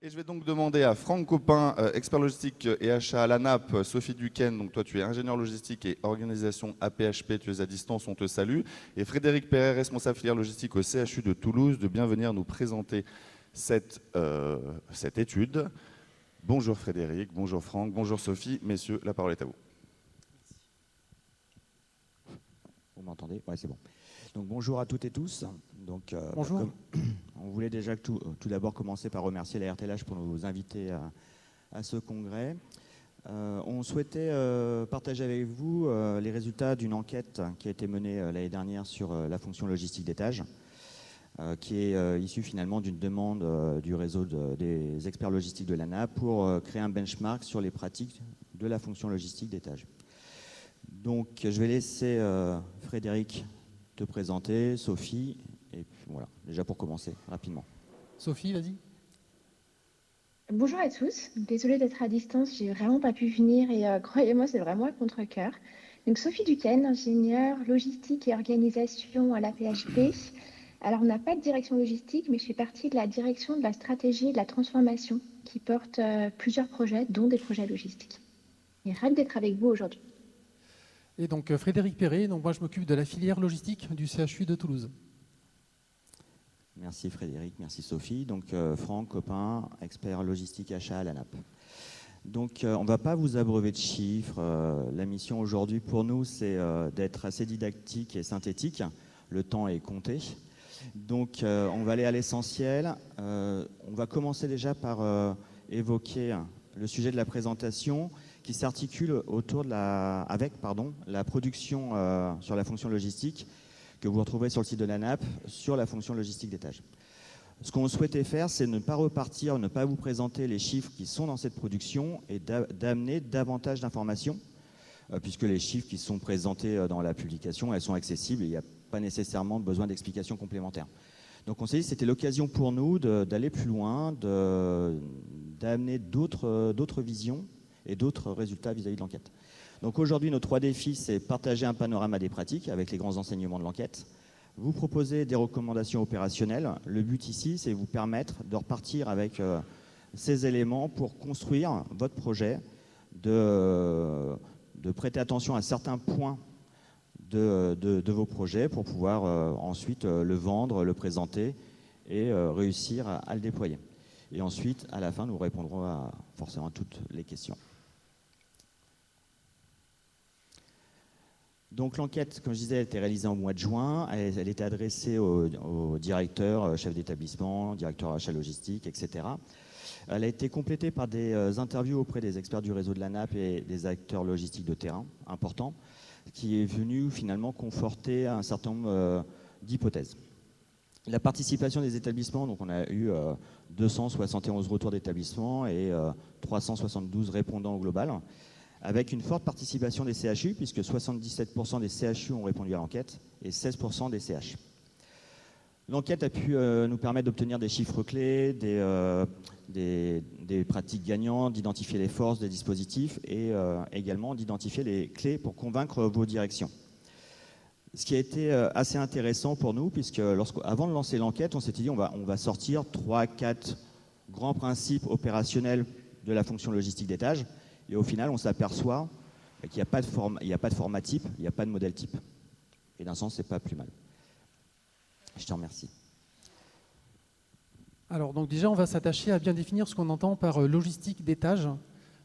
Et je vais donc demander à Franck Copin, expert logistique et achat à l'ANAP, Sophie Duquesne, donc toi tu es ingénieur logistique et organisation APHP, tu es à distance, on te salue, et Frédéric Perret, responsable filière logistique au CHU de Toulouse, de bien venir nous présenter cette étude. Bonjour Frédéric, bonjour Franck, bonjour Sophie, messieurs, la parole est à vous. Vous m'entendez? Oui, c'est bon. Donc bonjour à toutes et tous. Donc, bonjour. On voulait déjà tout d'abord commencer par remercier la RTLH pour nous inviter à ce congrès. On souhaitait partager avec vous les résultats d'une enquête qui a été menée l'année dernière sur la fonction logistique d'étage, qui est issue finalement d'une demande du réseau des experts logistiques de l'ANA pour créer un benchmark sur les pratiques de la fonction logistique d'étage. Donc je vais laisser Frédéric te présenter, Sophie, et puis voilà, déjà pour commencer rapidement. Sophie, vas-y. Bonjour à tous, désolée d'être à distance, j'ai vraiment pas pu venir et croyez-moi, c'est vraiment à contre-cœur. Donc Sophie Duquesne, ingénieure logistique et organisation à l'APHP. Alors on n'a pas de direction logistique, mais je fais partie de la direction de la stratégie et de la transformation qui porte plusieurs projets, dont des projets logistiques. Et ravie d'être avec vous aujourd'hui. Et donc Frédéric Perret, donc moi je m'occupe de la filière logistique du CHU de Toulouse. Merci Frédéric, merci Sophie. Donc Franck Copin, expert logistique achat à l'ANAP. Donc on ne va pas vous abreuver de chiffres. La mission aujourd'hui pour nous, c'est d'être assez didactique et synthétique. Le temps est compté. Donc on va aller à l'essentiel. On va commencer déjà par évoquer le sujet de la présentation qui s'articule autour de la production sur la fonction logistique que vous retrouverez sur le site de l'ANAP sur la fonction logistique d'étage. Ce qu'on souhaitait faire, c'est ne pas repartir, ne pas vous présenter les chiffres qui sont dans cette production et d'amener davantage d'informations, puisque les chiffres qui sont présentés dans la publication, elles sont accessibles et il n'y a pas nécessairement besoin d'explications complémentaires. Donc on s'est dit que c'était l'occasion pour nous d'aller plus loin, d'amener d'autres visions et d'autres résultats vis-à-vis de l'enquête. Donc aujourd'hui, nos 3 défis, c'est partager un panorama des pratiques avec les grands enseignements de l'enquête, vous proposer des recommandations opérationnelles. Le but ici, c'est vous permettre de repartir avec ces éléments pour construire votre projet, de prêter attention à certains points de vos projets pour pouvoir ensuite le vendre, le présenter et réussir à le déployer. Et ensuite, à la fin, nous répondrons forcément à toutes les questions. Donc l'enquête, comme je disais, a été réalisée en mois de juin. Elle était adressée aux directeurs, chefs d'établissement, directeurs achat logistique, etc. Elle a été complétée par des interviews auprès des experts du réseau de l'ANAP et des acteurs logistiques de terrain importants, qui est venu finalement conforter un certain nombre d'hypothèses. La participation des établissements, donc on a eu 271 retours d'établissements et 372 répondants au global, avec une forte participation des CHU, puisque 77% des CHU ont répondu à l'enquête et 16% des CH. L'enquête a pu nous permettre d'obtenir des chiffres clés, des pratiques gagnantes, d'identifier les forces des dispositifs et également d'identifier les clés pour convaincre vos directions. Ce qui a été assez intéressant pour nous, puisque avant de lancer l'enquête, on s'était dit on va sortir 3-4 grands principes opérationnels de la fonction logistique d'étage. Et au final, on s'aperçoit qu'il n'y a pas de format type, il n'y a pas de modèle type. Et d'un sens, c'est pas plus mal. Je te remercie. Alors, donc déjà, on va s'attacher à bien définir ce qu'on entend par logistique d'étage.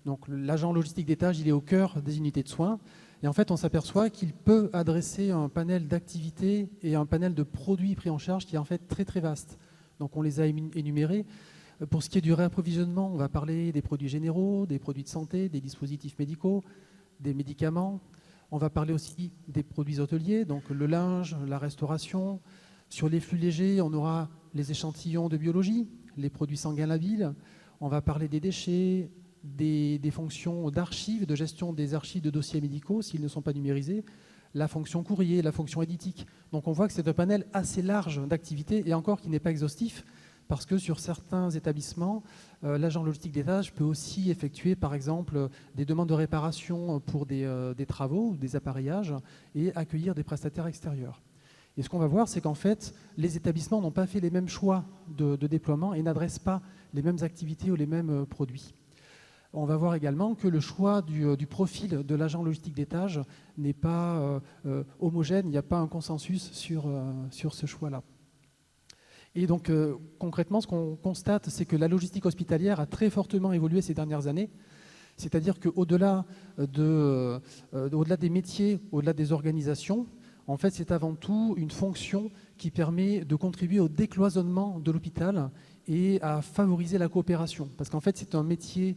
Donc, l'agent logistique d'étage, il est au cœur des unités de soins. Et en fait, on s'aperçoit qu'il peut adresser un panel d'activités et un panel de produits pris en charge qui est en fait très, très vaste. Donc, on les a énumérés. Pour ce qui est du réapprovisionnement, on va parler des produits généraux, des produits de santé, des dispositifs médicaux, des médicaments. On va parler aussi des produits hôteliers, donc le linge, la restauration. Sur les flux légers, on aura les échantillons de biologie, les produits sanguins labiles. On va parler des déchets, des fonctions d'archives, de gestion des archives de dossiers médicaux s'ils ne sont pas numérisés, la fonction courrier, la fonction éditique. Donc on voit que c'est un panel assez large d'activités et encore qui n'est pas exhaustif, parce que sur certains établissements, l'agent logistique d'étage peut aussi effectuer, par exemple, des demandes de réparation pour des travaux ou des appareillages et accueillir des prestataires extérieurs. Et ce qu'on va voir, c'est qu'en fait, les établissements n'ont pas fait les mêmes choix de déploiement et n'adressent pas les mêmes activités ou les mêmes produits. On va voir également que le choix du profil de l'agent logistique d'étage n'est pas homogène, il n'y a pas un consensus sur ce choix-là. Et donc concrètement, ce qu'on constate, c'est que la logistique hospitalière a très fortement évolué ces dernières années. C'est-à-dire qu'au-delà des métiers, au-delà des organisations, en fait, c'est avant tout une fonction qui permet de contribuer au décloisonnement de l'hôpital et à favoriser la coopération. Parce qu'en fait, c'est un métier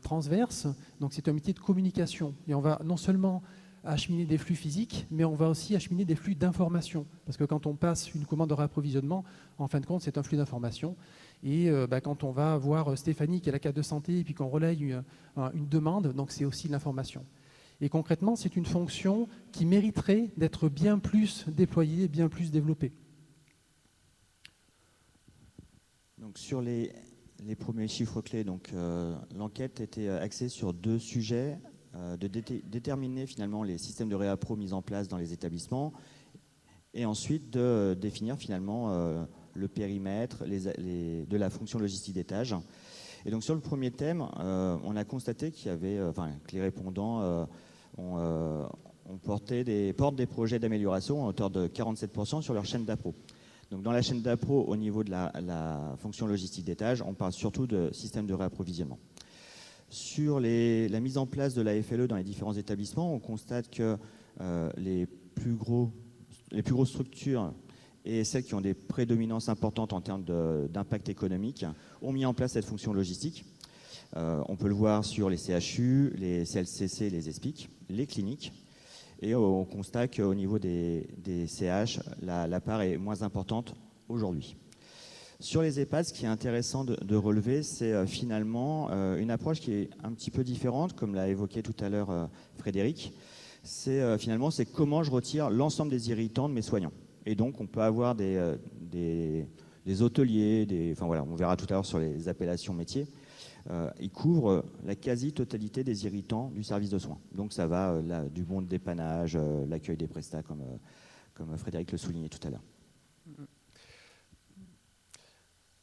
transverse, donc c'est un métier de communication. Et on va non seulement acheminer des flux physiques, mais on va aussi acheminer des flux d'informations. Parce que quand on passe une commande de réapprovisionnement, en fin de compte, c'est un flux d'informations. Et quand on va voir Stéphanie qui est la carte de santé et puis qu'on relaye une demande, donc c'est aussi l'information. Et concrètement, c'est une fonction qui mériterait d'être bien plus déployée, bien plus développée. Donc sur les premiers chiffres clés, l'enquête était axée sur 2 sujets, de déterminer finalement les systèmes de réappro mis en place dans les établissements et ensuite de définir finalement le périmètre de la fonction logistique d'étage. Et donc sur le premier thème, on a constaté qu'il y avait, que les répondants portent des projets d'amélioration à hauteur de 47% sur leur chaîne d'appro. Donc dans la chaîne d'appro, au niveau de la fonction logistique d'étage, on parle surtout de système de réapprovisionnement. Sur la mise en place de la FLE dans les différents établissements, on constate que les plus grosses structures et celles qui ont des prédominances importantes en termes d'impact économique ont mis en place cette fonction logistique. On peut le voir sur les CHU, les CLCC, les ESPIC, les cliniques. Et on constate qu'au niveau des CH, la part est moins importante aujourd'hui. Sur les EHPAD, ce qui est intéressant de relever, c'est finalement une approche qui est un petit peu différente, comme l'a évoqué tout à l'heure Frédéric. C'est comment je retire l'ensemble des irritants de mes soignants. Et donc, on peut avoir des hôteliers, on verra tout à l'heure sur les appellations métiers. Ils couvrent la quasi-totalité des irritants du service de soins. Donc, ça va du bon dépannage, l'accueil des prestats, comme Frédéric le soulignait tout à l'heure.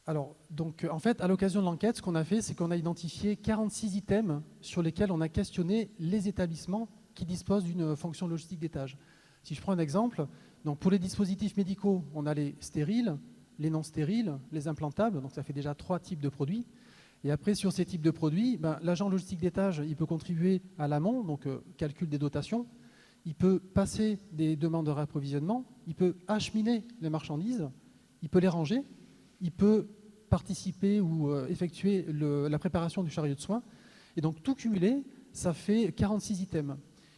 Alors, donc, en fait, à l'occasion de l'enquête, ce qu'on a fait, c'est qu'on a identifié 46 items sur lesquels on a questionné les établissements qui disposent d'une fonction logistique d'étage. Si je prends un exemple, donc pour les dispositifs médicaux, on a les stériles, les non stériles, les implantables, donc ça fait déjà 3 types de produits. Et après, sur ces types de produits, l'agent logistique d'étage, il peut contribuer à l'amont, donc calcul des dotations, il peut passer des demandes de réapprovisionnement, il peut acheminer les marchandises, il peut les ranger, il peut participer ou effectuer la préparation du chariot de soins. Et donc tout cumulé, ça fait 46 items.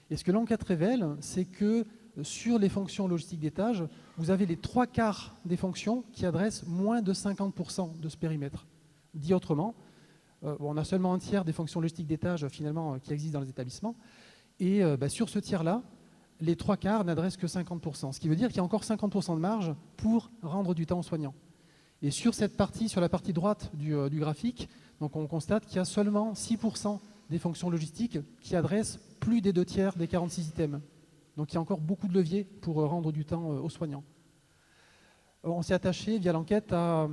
Et ce que l'enquête révèle, c'est que sur les fonctions logistiques d'étage, vous avez les 3/4 des fonctions qui adressent moins de 50% de ce périmètre. Dit autrement, on a seulement un tiers des fonctions logistiques d'étage finalement qui existent dans les établissements. Et sur ce tiers-là, les 3/4 n'adressent que 50%. Ce qui veut dire qu'il y a encore 50% de marge pour rendre du temps aux soignants. Et sur la partie droite du graphique, donc on constate qu'il y a seulement 6% des fonctions logistiques qui adressent plus des 2/3 des 46 items. Donc il y a encore beaucoup de leviers pour rendre du temps aux soignants. On s'est attaché via l'enquête à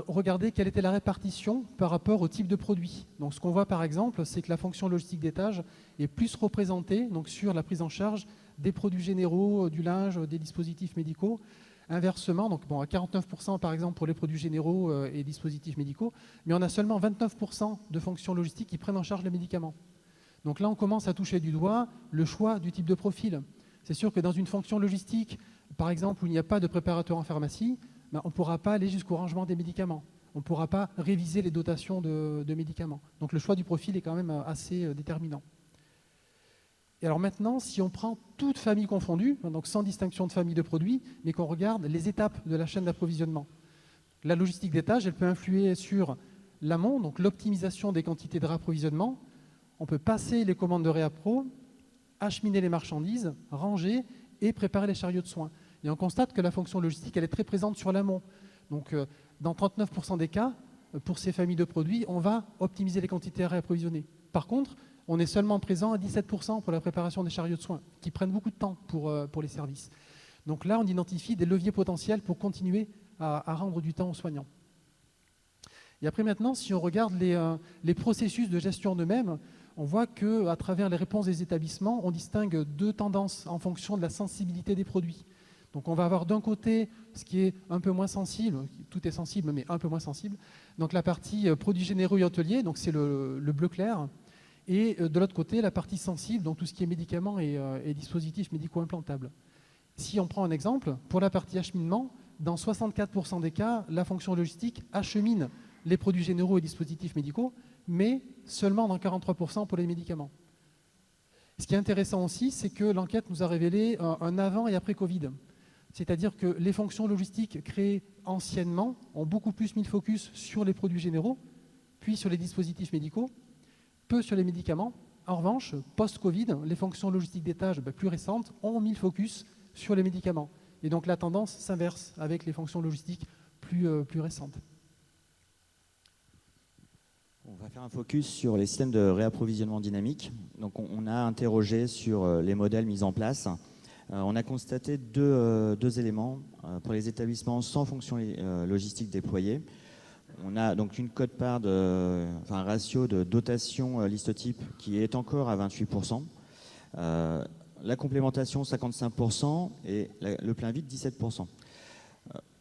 regarder quelle était la répartition par rapport au type de produit. Donc ce qu'on voit par exemple, c'est que la fonction logistique d'étage est plus représentée donc, sur la prise en charge des produits généraux, du linge, des dispositifs médicaux. Inversement, donc à 49% par exemple pour les produits généraux et dispositifs médicaux, mais on a seulement 29% de fonctions logistiques qui prennent en charge les médicaments. Donc là, on commence à toucher du doigt le choix du type de profil. C'est sûr que dans une fonction logistique, par exemple, où il n'y a pas de préparateur en pharmacie, on ne pourra pas aller jusqu'au rangement des médicaments. On ne pourra pas réviser les dotations de médicaments. Donc le choix du profil est quand même assez déterminant. Et alors maintenant, si on prend toute famille confondue, donc sans distinction de famille de produits, mais qu'on regarde les étapes de la chaîne d'approvisionnement, la logistique d'étage, elle peut influer sur l'amont, donc l'optimisation des quantités de réapprovisionnement. On peut passer les commandes de réappro, acheminer les marchandises, ranger et préparer les chariots de soins. Et on constate que la fonction logistique, elle est très présente sur l'amont. Donc, dans 39% des cas, pour ces familles de produits, on va optimiser les quantités à réapprovisionner. Par contre, on est seulement présent à 17% pour la préparation des chariots de soins, qui prennent beaucoup de temps pour les services. Donc là, on identifie des leviers potentiels pour continuer à rendre du temps aux soignants. Et après maintenant, si on regarde les processus de gestion eux-mêmes, on voit qu'à travers les réponses des établissements, on distingue deux tendances en fonction de la sensibilité des produits. Donc on va avoir d'un côté ce qui est un peu moins sensible, tout est sensible mais un peu moins sensible, donc la partie produits généraux et hôteliers, donc c'est le bleu clair, et de l'autre côté la partie sensible, donc tout ce qui est médicaments et dispositifs médico-implantables. Si on prend un exemple, pour la partie acheminement, dans 64% des cas, la fonction logistique achemine les produits généraux et dispositifs médicaux, mais seulement dans 43% pour les médicaments. Ce qui est intéressant aussi, c'est que l'enquête nous a révélé un avant et après Covid. C'est-à-dire que les fonctions logistiques créées anciennement ont beaucoup plus mis le focus sur les produits généraux, puis sur les dispositifs médicaux, peu sur les médicaments. En revanche, post-Covid, les fonctions logistiques d'étage plus récentes ont mis le focus sur les médicaments. Et donc la tendance s'inverse avec les fonctions logistiques plus récentes. On va faire un focus sur les systèmes de réapprovisionnement dynamique. Donc on a interrogé sur les modèles mis en place. On a constaté deux éléments pour les établissements sans fonction logistique déployée. On a donc une cote-part, un ratio de dotation listotype qui est encore à 28%, la complémentation 55% et le plein vide 17%.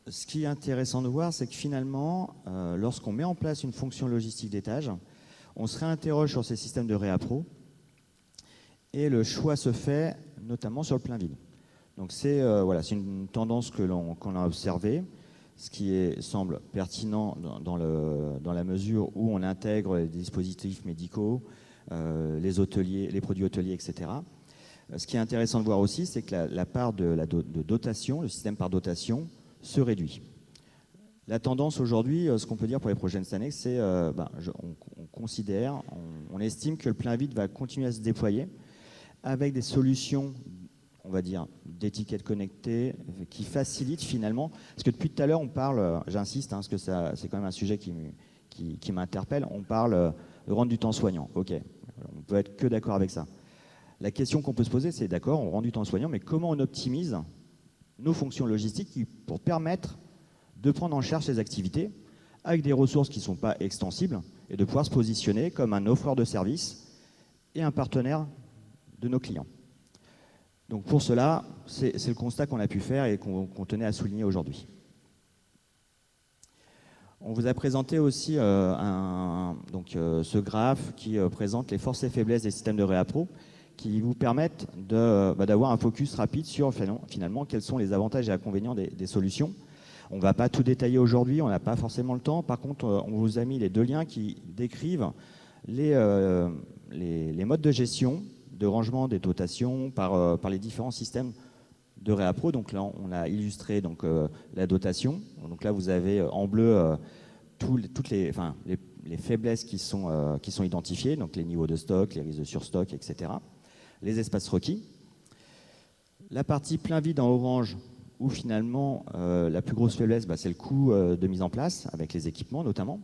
Ce qui est intéressant de voir, c'est que finalement, lorsqu'on met en place une fonction logistique d'étage, on se réinterroge sur ces systèmes de réappro et le choix se fait notamment sur le plein vide. Donc c'est une tendance qu'on a observée, ce qui semble pertinent dans la mesure où on intègre les dispositifs médicaux, les produits hôteliers, etc. Ce qui est intéressant de voir aussi, c'est que la part de dotation, le système par dotation, se réduit. La tendance aujourd'hui, ce qu'on peut dire pour les prochaines années, c'est on estime que le plein vide va continuer à se déployer avec des solutions, on va dire, d'étiquettes connectées qui facilitent finalement, parce que depuis tout à l'heure on parle, j'insiste, parce que c'est quand même un sujet qui m'interpelle, on parle de rendre du temps soignant. Ok, on peut être que d'accord avec ça. La question qu'on peut se poser, c'est d'accord, on rend du temps soignant, mais comment on optimise nos fonctions logistiques pour permettre de prendre en charge ces activités avec des ressources qui ne sont pas extensibles et de pouvoir se positionner comme un offreur de services et un partenaire de nos clients. Donc pour cela, c'est le constat qu'on a pu faire et qu'on tenait à souligner aujourd'hui. On vous a présenté aussi ce graphe qui présente les forces et faiblesses des systèmes de réappro qui vous permettent d'avoir un focus rapide sur finalement quels sont les avantages et inconvénients des solutions. On ne va pas tout détailler aujourd'hui, on n'a pas forcément le temps. Par contre, on vous a mis les deux liens qui décrivent les modes de gestion, de rangement des dotations par les différents systèmes de réappro. Donc là, on a illustré la dotation. Donc là, vous avez en bleu toutes les faiblesses qui sont identifiées, donc les niveaux de stock, les risques de surstock, etc. Les espaces requis. La partie plein vide en orange, où finalement la plus grosse faiblesse, c'est le coût de mise en place, avec les équipements notamment.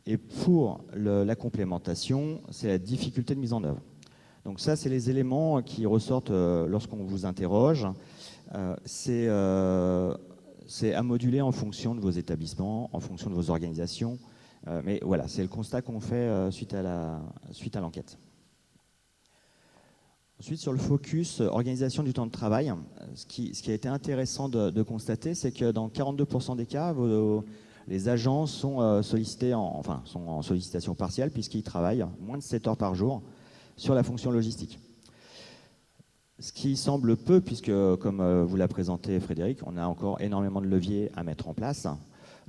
Et pour la complémentation, c'est la difficulté de mise en œuvre. Donc ça, c'est les éléments qui ressortent lorsqu'on vous interroge. C'est à moduler en fonction de vos établissements, en fonction de vos organisations. Mais voilà, c'est le constat qu'on fait suite à l'enquête. Ensuite, sur le focus organisation du temps de travail, ce qui a été intéressant de constater, c'est que dans 42% des cas, les agents sont sollicités sont en sollicitation partielle puisqu'ils travaillent moins de 7 heures par jour sur la fonction logistique. Ce qui semble peu puisque, comme vous l'a présenté Frédéric, on a encore énormément de leviers à mettre en place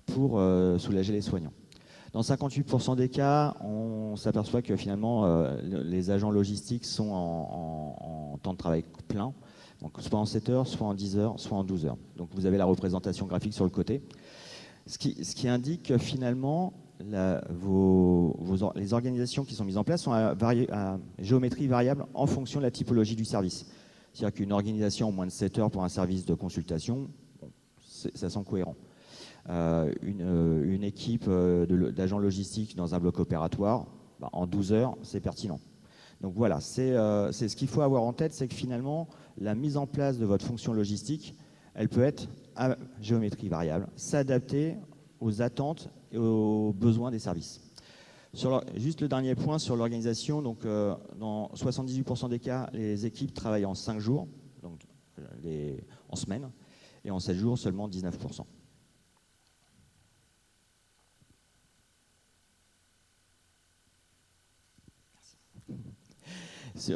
pour soulager les soignants. Dans 58% des cas, on s'aperçoit que finalement, les agents logistiques sont en temps de travail plein, donc soit en 7 heures, soit en 10 heures, soit en 12 heures. Donc vous avez la représentation graphique sur le côté, ce qui indique que finalement, les organisations qui sont mises en place sont à géométrie variable en fonction de la typologie du service. C'est-à-dire qu'une organisation en moins de 7 heures pour un service de consultation, ça semble cohérent. Une équipe d'agents logistiques dans un bloc opératoire, en 12 heures, c'est pertinent. Donc voilà, c'est ce qu'il faut avoir en tête, c'est que finalement, la mise en place de votre fonction logistique, elle peut être à géométrie variable, s'adapter aux attentes et aux besoins des services. Juste le dernier point sur l'organisation, donc dans 78% des cas, les équipes travaillent en 5 jours, donc en semaine, et en 7 jours seulement 19%.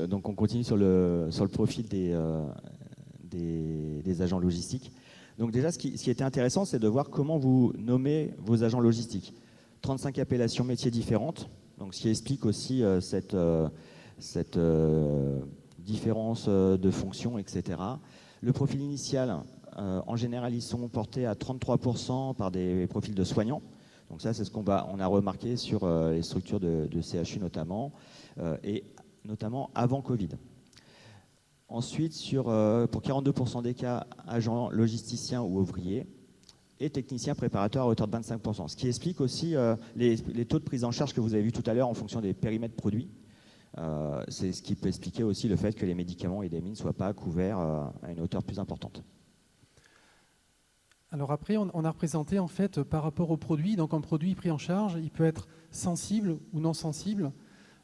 Donc on continue sur le profil des agents logistiques. Donc déjà, ce qui était intéressant, c'est de voir comment vous nommez vos agents logistiques. 35 appellations métiers différentes, donc ce qui explique aussi cette différence de fonction, etc. Le profil initial, en général, ils sont portés à 33% par des profils de soignants. Donc ça, c'est ce qu'on a remarqué sur les structures de CHU notamment, et notamment avant Covid. Ensuite, pour 42% des cas, agents logisticiens ou ouvriers, et techniciens préparateurs à hauteur de 25%. Ce qui explique aussi les taux de prise en charge que vous avez vus tout à l'heure en fonction des périmètres produits. C'est ce qui peut expliquer aussi le fait que les médicaments et les mines ne soient pas couverts à une hauteur plus importante. Alors après, on a représenté en fait par rapport au produit. Donc un produit pris en charge, il peut être sensible ou non sensible.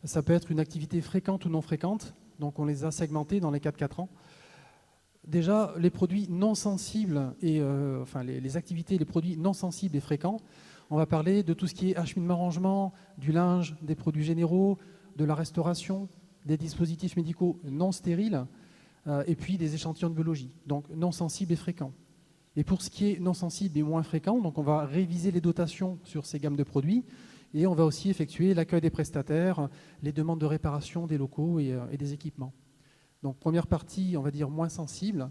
Ça peut être une activité fréquente ou non fréquente. Donc on les a segmentés dans les 4 ans. Déjà, les produits non sensibles et les activités, les produits non sensibles et fréquents, on va parler de tout ce qui est acheminement-rangement, du linge, des produits généraux, de la restauration, des dispositifs médicaux non stériles et puis des échantillons de biologie, donc non sensibles et fréquents. Et pour ce qui est non sensible et moins fréquent, donc on va réviser les dotations sur ces gammes de produits et on va aussi effectuer l'accueil des prestataires, les demandes de réparation des locaux et des équipements. Donc première partie, on va dire moins sensible,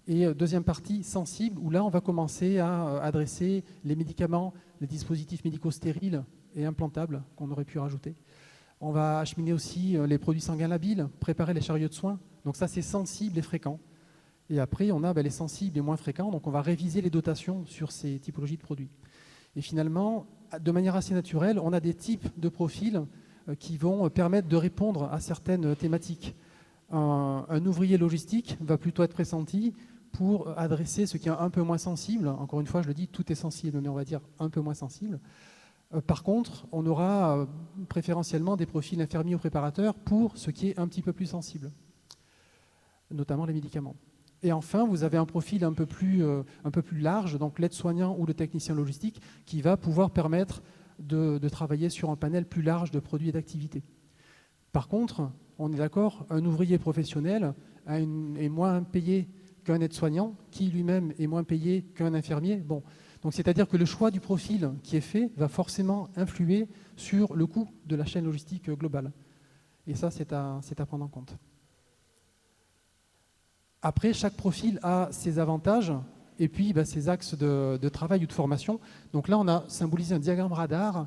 et deuxième partie sensible, où là on va commencer à adresser les médicaments, les dispositifs médicaux stériles et implantables qu'on aurait pu rajouter. On va acheminer aussi les produits sanguins labiles, préparer les chariots de soins, donc ça c'est sensible et fréquent. Et après on a les sensibles et moins fréquents, donc on va réviser les dotations sur ces typologies de produits. Et finalement, de manière assez naturelle, on a des types de profils qui vont permettre de répondre à certaines thématiques. Un ouvrier logistique va plutôt être pressenti pour adresser ce qui est un peu moins sensible. Encore une fois, je le dis, tout est sensible, mais on va dire un peu moins sensible. Par contre, on aura préférentiellement des profils infirmiers ou préparateurs pour ce qui est un petit peu plus sensible, notamment les médicaments. Et enfin, vous avez un profil un peu plus large, donc l'aide-soignant ou le technicien logistique, qui va pouvoir permettre de travailler sur un panel plus large de produits et d'activités. Par contre, on est d'accord, un ouvrier professionnel est moins payé qu'un aide-soignant, qui lui-même est moins payé qu'un infirmier. Bon. Donc c'est-à-dire que le choix du profil qui est fait va forcément influer sur le coût de la chaîne logistique globale. Et ça, c'est à prendre en compte. Après, chaque profil a ses avantages et puis ses axes de travail ou de formation. Donc là, on a symbolisé un diagramme radar.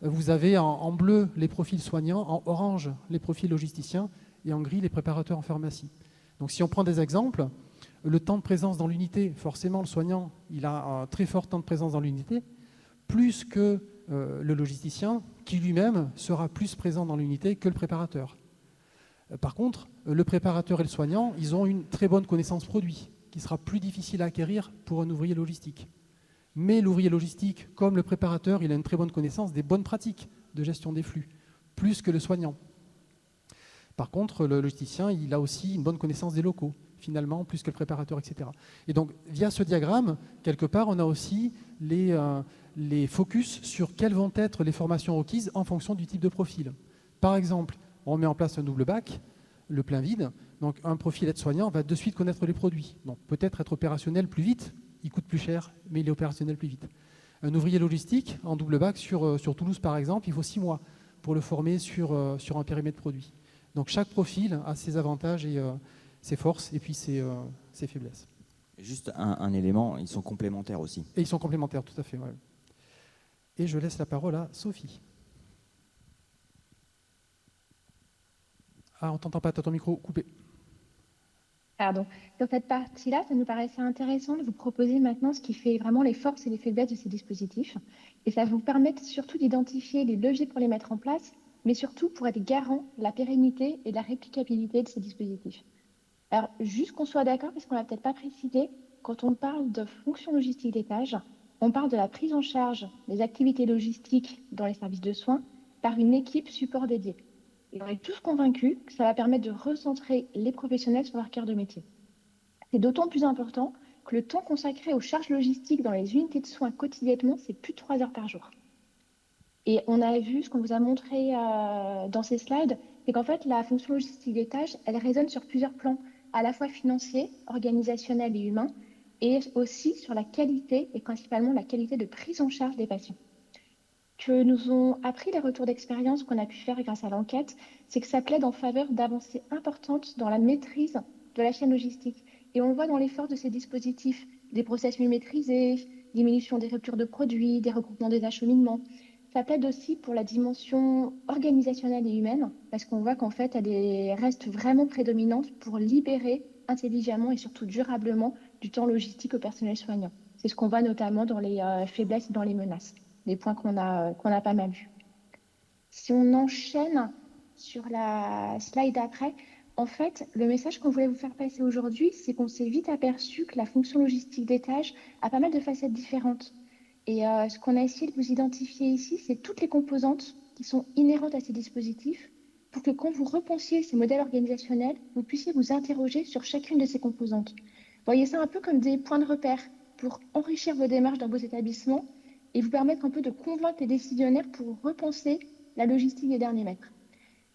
Vous avez en bleu les profils soignants, en orange les profils logisticiens et en gris les préparateurs en pharmacie. Donc si on prend des exemples, le temps de présence dans l'unité, forcément le soignant, il a un très fort temps de présence dans l'unité, plus que le logisticien, qui lui-même sera plus présent dans l'unité que le préparateur. Par contre, le préparateur et le soignant, ils ont une très bonne connaissance produit, qui sera plus difficile à acquérir pour un ouvrier logistique. Mais l'ouvrier logistique, comme le préparateur, il a une très bonne connaissance des bonnes pratiques de gestion des flux, plus que le soignant. Par contre, le logisticien, il a aussi une bonne connaissance des locaux, finalement, plus que le préparateur, etc. Et donc, via ce diagramme, quelque part, on a aussi les focus sur quelles vont être les formations requises en fonction du type de profil. Par exemple, on met en place un double bac, le plein vide, donc un profil aide-soignant va de suite connaître les produits. Donc peut-être être opérationnel plus vite, il coûte plus cher, mais il est opérationnel plus vite. Un ouvrier logistique, en double bac, sur Toulouse par exemple, il faut 6 mois pour le former sur un périmètre produit. Donc chaque profil a ses avantages et ses forces et puis ses faiblesses. Juste un élément, ils sont complémentaires aussi. Et ils sont complémentaires, tout à fait. Ouais. Et je laisse la parole à Sophie. Ah, on ne t'entend pas, tu as ton micro coupé. Pardon. Sur cette partie-là, ça nous paraissait intéressant de vous proposer maintenant ce qui fait vraiment les forces et les faiblesses de ces dispositifs. Et ça va vous permettre surtout d'identifier les leviers pour les mettre en place, mais surtout pour être garant de la pérennité et de la réplicabilité de ces dispositifs. Alors, juste qu'on soit d'accord, parce qu'on l'a peut-être pas précisé, quand on parle de fonction logistique d'étage, on parle de la prise en charge des activités logistiques dans les services de soins par une équipe support dédiée. Et on est tous convaincus que ça va permettre de recentrer les professionnels sur leur cœur de métier. C'est d'autant plus important que le temps consacré aux charges logistiques dans les unités de soins quotidiennement, c'est plus de 3 heures par jour. Et on a vu, ce qu'on vous a montré dans ces slides, c'est qu'en fait, la fonction logistique des tâches, elle résonne sur plusieurs plans, à la fois financier, organisationnel et humain, et aussi sur la qualité, et principalement la qualité de prise en charge des patients. Que nous ont appris les retours d'expérience qu'on a pu faire grâce à l'enquête, c'est que ça plaide en faveur d'avancées importantes dans la maîtrise de la chaîne logistique. Et on le voit dans l'effort de ces dispositifs, des process mieux maîtrisés, diminution des ruptures de produits, des regroupements des acheminements. Ça plaide aussi pour la dimension organisationnelle et humaine, parce qu'on voit qu'en fait, elle reste vraiment prédominante pour libérer intelligemment et surtout durablement du temps logistique au personnel soignant. C'est ce qu'on voit notamment dans les faiblesses et dans les menaces, des points qu'on a pas mal vus. Si on enchaîne sur la slide d'après, en fait, le message qu'on voulait vous faire passer aujourd'hui, c'est qu'on s'est vite aperçu que la fonction logistique des tâches a pas mal de facettes différentes. Et ce qu'on a essayé de vous identifier ici, c'est toutes les composantes qui sont inhérentes à ces dispositifs pour que quand vous repensiez ces modèles organisationnels, vous puissiez vous interroger sur chacune de ces composantes. Voyez ça un peu comme des points de repère pour enrichir vos démarches dans vos établissements et vous permettre un peu de convaincre les décisionnaires pour repenser la logistique des derniers mètres.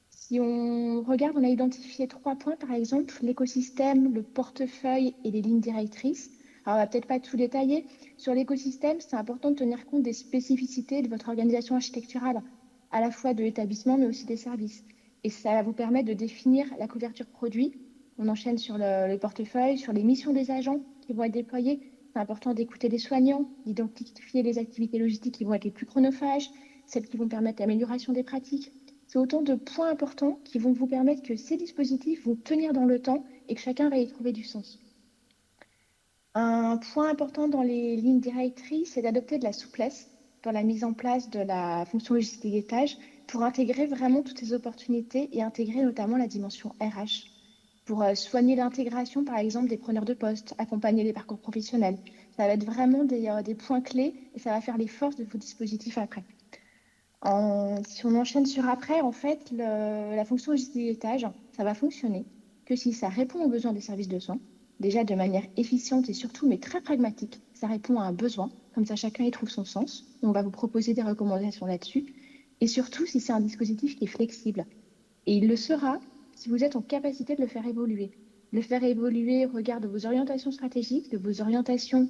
Si on regarde, on a identifié 3 points, par exemple, l'écosystème, le portefeuille et les lignes directrices. Alors, on va peut-être pas tout détailler. Sur l'écosystème, c'est important de tenir compte des spécificités de votre organisation architecturale, à la fois de l'établissement, mais aussi des services. Et ça va vous permettre de définir la couverture produit. On enchaîne sur le portefeuille, sur les missions des agents qui vont être déployés. C'est important d'écouter les soignants, d'identifier les activités logistiques qui vont être les plus chronophages, celles qui vont permettre l'amélioration des pratiques. C'est autant de points importants qui vont vous permettre que ces dispositifs vont tenir dans le temps et que chacun va y trouver du sens. Un point important dans les lignes directrices, c'est d'adopter de la souplesse dans la mise en place de la fonction logistique des tâches pour intégrer vraiment toutes ces opportunités et intégrer notamment la dimension RH pour soigner l'intégration, par exemple, des preneurs de poste, accompagner les parcours professionnels. Ça va être vraiment des points clés et ça va faire les forces de vos dispositifs après. Si on enchaîne sur après, en fait, la fonction logistique des tâches, ça va fonctionner que si ça répond aux besoins des services de soins, déjà de manière efficiente et surtout, mais très pragmatique. Ça répond à un besoin, comme ça chacun y trouve son sens. Et on va vous proposer des recommandations là-dessus. Et surtout, si c'est un dispositif qui est flexible. Et il le sera si vous êtes en capacité de le faire évoluer. Le faire évoluer au regard de vos orientations stratégiques, de vos orientations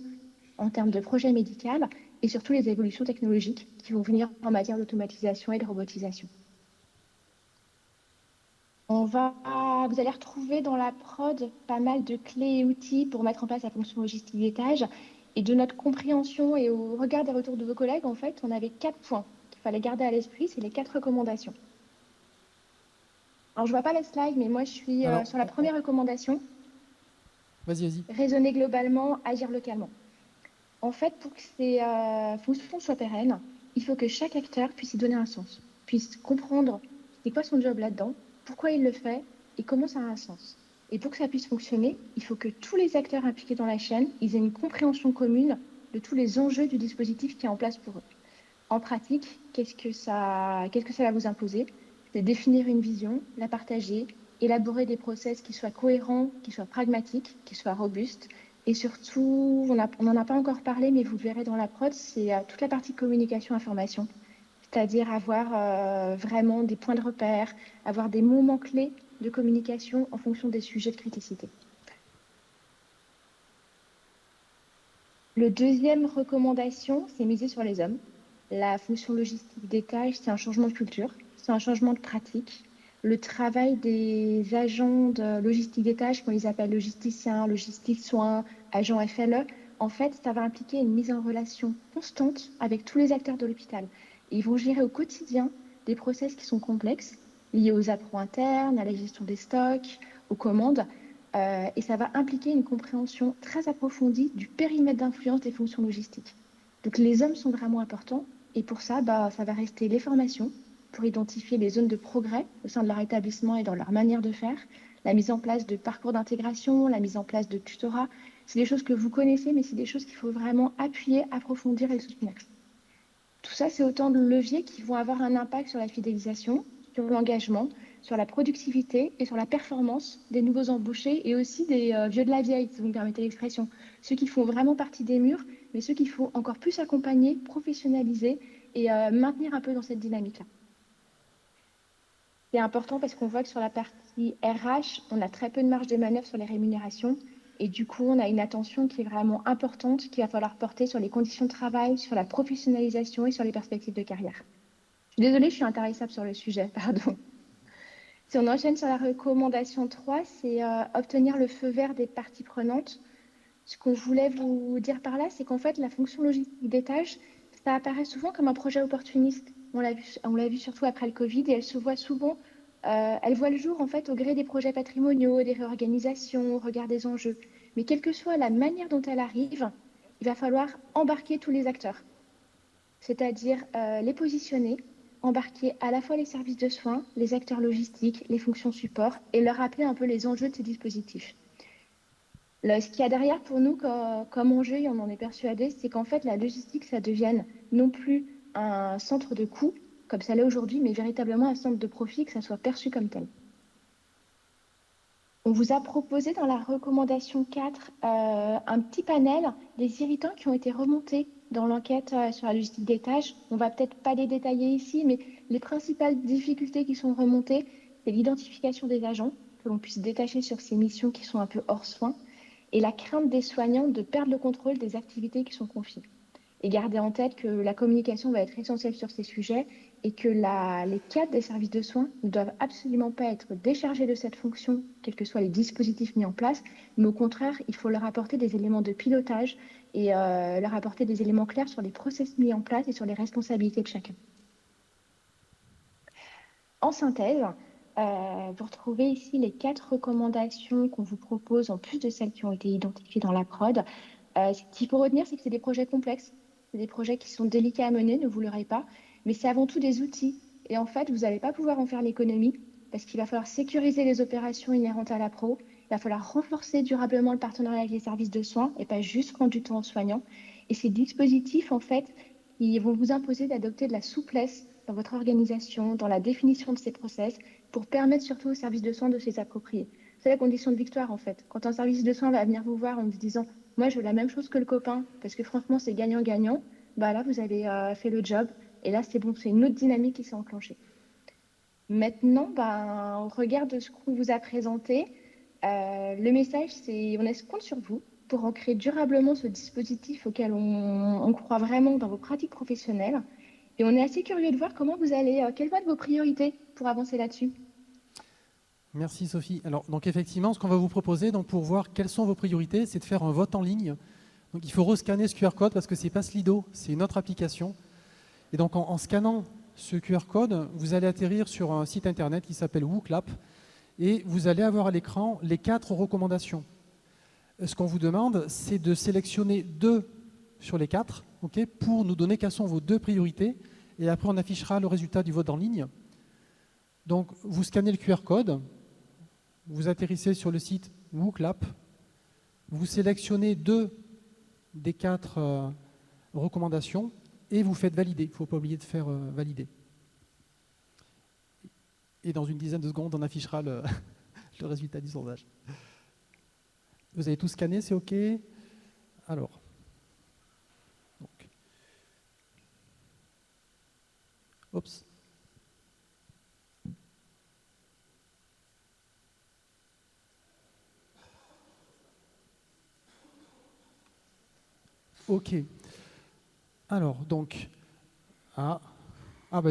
en termes de projet médical et surtout les évolutions technologiques qui vont venir en matière d'automatisation et de robotisation. Vous allez retrouver dans la prod pas mal de clés et outils pour mettre en place la fonction logistique des tâches. Et de notre compréhension et au regard des retours de vos collègues, en fait, on avait 4 points qu'il fallait garder à l'esprit, c'est les 4 recommandations. Alors, je ne vois pas les slides, mais moi, je suis sur la première recommandation. Vas-y. Raisonner globalement, agir localement. En fait, pour que ces fonctions soient pérennes, il faut que chaque acteur puisse y donner un sens, puisse comprendre c'est quoi son job là-dedans, pourquoi il le fait et comment ça a un sens. Et pour que ça puisse fonctionner, il faut que tous les acteurs impliqués dans la chaîne ils aient une compréhension commune de tous les enjeux du dispositif qui est en place pour eux. En pratique, qu'est-ce que ça va vous imposer? C'est définir une vision, la partager, élaborer des process qui soient cohérents, qui soient pragmatiques, qui soient robustes. Et surtout, on n'en a pas encore parlé, mais vous le verrez dans la prod, c'est toute la partie communication-information. C'est-à-dire avoir vraiment des points de repère, avoir des moments clés de communication en fonction des sujets de criticité. Le deuxième recommandation, c'est miser sur les hommes. La fonction logistique des tâches, c'est un changement de culture, c'est un changement de pratique. Le travail des agents de logistique des tâches, qu'on les appelle logisticiens, logistique soins, agents FLE, en fait, ça va impliquer une mise en relation constante avec tous les acteurs de l'hôpital. Ils vont gérer au quotidien des process qui sont complexes, liés aux appros internes, à la gestion des stocks, aux commandes, et ça va impliquer une compréhension très approfondie du périmètre d'influence des fonctions logistiques. Donc les hommes sont vraiment importants, et pour ça, ça va rester les formations, pour identifier les zones de progrès au sein de leur établissement et dans leur manière de faire, la mise en place de parcours d'intégration, la mise en place de tutorat. C'est des choses que vous connaissez, mais c'est des choses qu'il faut vraiment appuyer, approfondir et soutenir. Tout ça, c'est autant de leviers qui vont avoir un impact sur la fidélisation, sur l'engagement, sur la productivité et sur la performance des nouveaux embauchés et aussi des vieux de la vieille, si vous me permettez l'expression. Ceux qui font vraiment partie des murs, mais ceux qu'il faut encore plus accompagner, professionnaliser et maintenir un peu dans cette dynamique-là. C'est important parce qu'on voit que sur la partie RH, on a très peu de marge de manœuvre sur les rémunérations. Et du coup, on a une attention qui est vraiment importante, qu'il va falloir porter sur les conditions de travail, sur la professionnalisation et sur les perspectives de carrière. Je suis désolée, je suis intarissable sur le sujet, pardon. Si on enchaîne sur la recommandation 3, c'est obtenir le feu vert des parties prenantes. Ce qu'on voulait vous dire par là, c'est qu'en fait, la fonction logistique des tâches, ça apparaît souvent comme un projet opportuniste. On l'a vu surtout après le Covid et elle se voit souvent, elle voit le jour en fait au gré des projets patrimoniaux, des réorganisations, au regard des enjeux. Mais quelle que soit la manière dont elle arrive, il va falloir embarquer tous les acteurs, c'est-à-dire les positionner, embarquer à la fois les services de soins, les acteurs logistiques, les fonctions support et leur rappeler un peu les enjeux de ces dispositifs. Ce qu'il y a derrière pour nous comme enjeu, et on en est persuadé, c'est qu'en fait la logistique, ça devienne non plus un centre de coût, comme ça l'est aujourd'hui, mais véritablement un centre de profit, que ça soit perçu comme tel. On vous a proposé dans la recommandation 4 un petit panel des irritants qui ont été remontés dans l'enquête sur la logistique des tâches. On ne va peut-être pas les détailler ici, mais les principales difficultés qui sont remontées, c'est l'identification des agents, que l'on puisse détacher sur ces missions qui sont un peu hors soins, et la crainte des soignants de perdre le contrôle des activités qui sont confiées. Et gardez en tête que la communication va être essentielle sur ces sujets et que les cadres des services de soins ne doivent absolument pas être déchargés de cette fonction, quels que soient les dispositifs mis en place, mais au contraire, il faut leur apporter des éléments de pilotage et leur apporter des éléments clairs sur les process mis en place et sur les responsabilités de chacun. En synthèse, vous retrouvez ici les 4 recommandations qu'on vous propose en plus de celles qui ont été identifiées dans la prod. Ce qu'il faut retenir, c'est que c'est des projets complexes, c'est des projets qui sont délicats à mener, ne vous leurrez pas, mais c'est avant tout des outils. Et en fait, vous n'allez pas pouvoir en faire l'économie parce qu'il va falloir sécuriser les opérations inhérentes à la pro, il va falloir renforcer durablement le partenariat avec les services de soins et pas juste prendre du temps aux soignants. Et ces dispositifs, en fait, ils vont vous imposer d'adopter de la souplesse dans votre organisation, dans la définition de ces process, pour permettre surtout aux services de soins de se les approprier. C'est la condition de victoire, en fait. Quand un service de soins va venir vous voir en vous disant « Moi, je veux la même chose que le copain, parce que franchement, c'est gagnant-gagnant », bah là, vous avez fait le job. Et là, c'est bon, c'est une autre dynamique qui s'est enclenchée. Maintenant, on regarde ce qu'on vous a présenté. Le message, c'est on compte sur vous pour ancrer durablement ce dispositif auquel on croit vraiment dans vos pratiques professionnelles. Et on est assez curieux de voir comment vous allez, quelles vont être vos priorités pour avancer là-dessus. Merci Sophie. Alors, donc effectivement, ce qu'on va vous proposer donc, pour voir quelles sont vos priorités, c'est de faire un vote en ligne. Donc il faut rescanner ce QR code parce que ce n'est pas Slido, c'est une autre application. Et donc en scannant ce QR code, vous allez atterrir sur un site internet qui s'appelle WooClap et vous allez avoir à l'écran les 4 recommandations. Ce qu'on vous demande, c'est de sélectionner 2 sur les 4 pour nous donner quelles sont vos 2 priorités et après on affichera le résultat du vote en ligne. Donc vous scannez le QR code, vous atterrissez sur le site WooClap, vous sélectionnez 2 des 4 recommandations et vous faites valider. Il ne faut pas oublier de faire valider. Et dans une dizaine de secondes, on affichera le résultat du sondage. Vous avez tout scanné, c'est OK? Alors. Donc. Oups. OK. Alors, donc...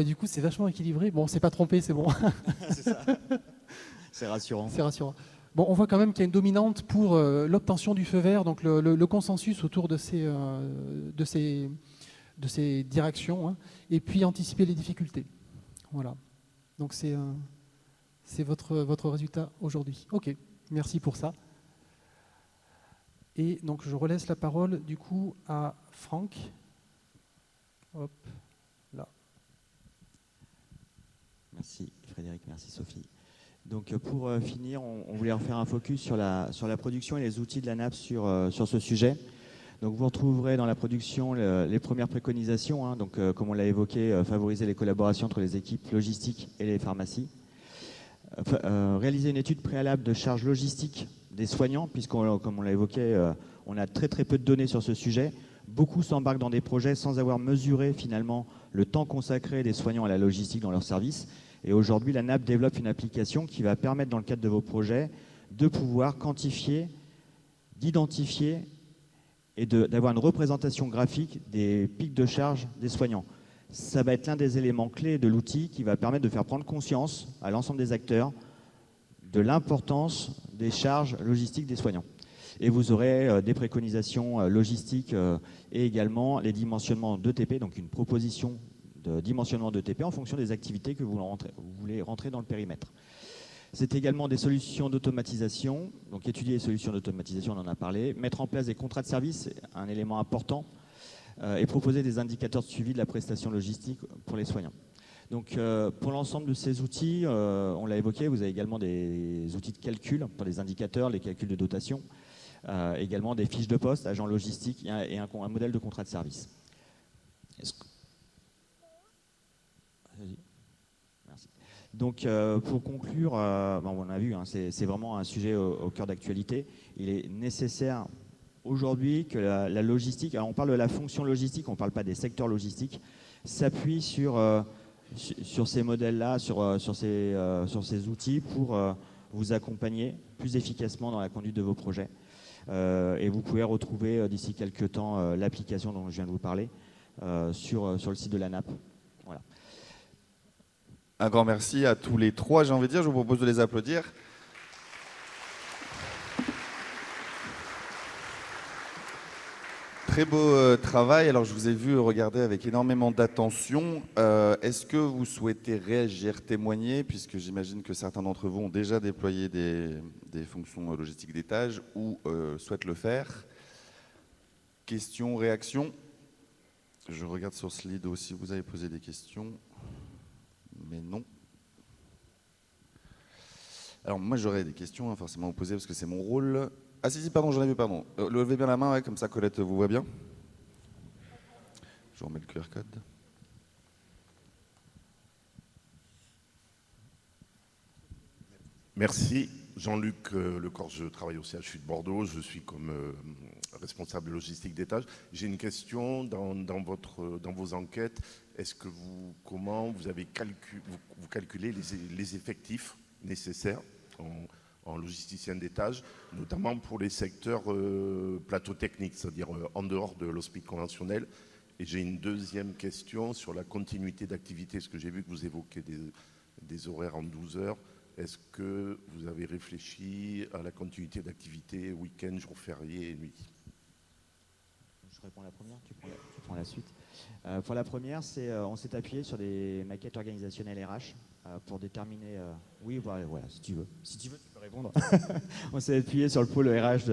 du coup, c'est vachement équilibré. Bon, on ne s'est pas trompé, c'est bon. C'est ça. C'est rassurant. C'est rassurant. Bon, on voit quand même qu'il y a une dominante pour l'obtention du feu vert, donc le consensus autour de ces directions, et puis anticiper les difficultés. Voilà. Donc c'est votre résultat aujourd'hui. OK, merci pour ça. Et donc je relaisse la parole du coup à Franck. Hop, là. Merci Frédéric, merci Sophie. Donc pour finir, on voulait refaire un focus sur la production et les outils de la NAP sur ce sujet. Donc vous retrouverez dans la production les premières préconisations, hein, donc comme on l'a évoqué, favoriser les collaborations entre les équipes logistiques et les pharmacies. Réaliser une étude préalable de charge logistique des soignants, puisqu'on, comme on l'a évoqué, on a très peu de données sur ce sujet. Beaucoup s'embarquent dans des projets sans avoir mesuré finalement le temps consacré des soignants à la logistique dans leur service. Et aujourd'hui, la NAP développe une application qui va permettre, dans le cadre de vos projets, de pouvoir quantifier, d'identifier et d'avoir une représentation graphique des pics de charge des soignants. Ça va être l'un des éléments clés de l'outil qui va permettre de faire prendre conscience à l'ensemble des acteurs de l'importance des charges logistiques des soignants. Et vous aurez des préconisations logistiques et également les dimensionnements d'ETP, donc une proposition de dimensionnement d'ETP en fonction des activités que vous voulez rentrer dans le périmètre. C'est également des solutions d'automatisation, donc étudier les solutions d'automatisation, on en a parlé, mettre en place des contrats de service, un élément important, et proposer des indicateurs de suivi de la prestation logistique pour les soignants. Donc pour l'ensemble de ces outils, on l'a évoqué, vous avez également des outils de calcul pour les indicateurs, les calculs de dotation, également des fiches de poste, agents logistiques et un modèle de contrat de service. Merci. Donc pour conclure, on a vu, hein, c'est vraiment un sujet au cœur d'actualité. Il est nécessaire aujourd'hui que la logistique, alors on parle de la fonction logistique, on ne parle pas des secteurs logistiques, s'appuie sur ces modèles-là, sur ces outils pour vous accompagner plus efficacement dans la conduite de vos projets. Et vous pouvez retrouver d'ici quelques temps l'application dont je viens de vous parler sur le site de la NAP. Voilà. Un grand merci à tous les trois, j'ai envie de dire. Je vous propose de les applaudir. Très beau travail. Alors, je vous ai vu regarder avec énormément d'attention. Est-ce que vous souhaitez réagir, témoigner, puisque j'imagine que certains d'entre vous ont déjà déployé des fonctions logistiques d'étage ou souhaitent le faire? Questions, réactions? Je regarde sur Slido si vous avez posé des questions. Mais non. Alors moi j'aurais des questions forcément à vous poser parce que c'est mon rôle. Ah si, pardon, j'en ai vu, pardon. Levez bien la main, ouais, comme ça Colette vous voit bien. Je vous remets le QR code. Merci. Jean-Luc Lecor, je travaille au CHU de Bordeaux, je suis comme responsable logistique d'étage. J'ai une question dans vos enquêtes. Est-ce que comment vous avez calculé les effectifs nécessaires en logisticien d'étage, notamment pour les secteurs plateau technique, c'est-à-dire en dehors de l'hospice conventionnel? Et j'ai une deuxième question sur la continuité d'activité, parce que j'ai vu que vous évoquez des horaires en 12 heures. Est-ce que vous avez réfléchi à la continuité d'activité week-end, jours fériés et nuit? Je réponds à la première, tu prends la suite. Pour la première, on s'est appuyé sur des maquettes organisationnelles RH pour déterminer... oui, voilà, si tu veux. Si tu veux, tu peux répondre. On s'est appuyé sur le pôle RH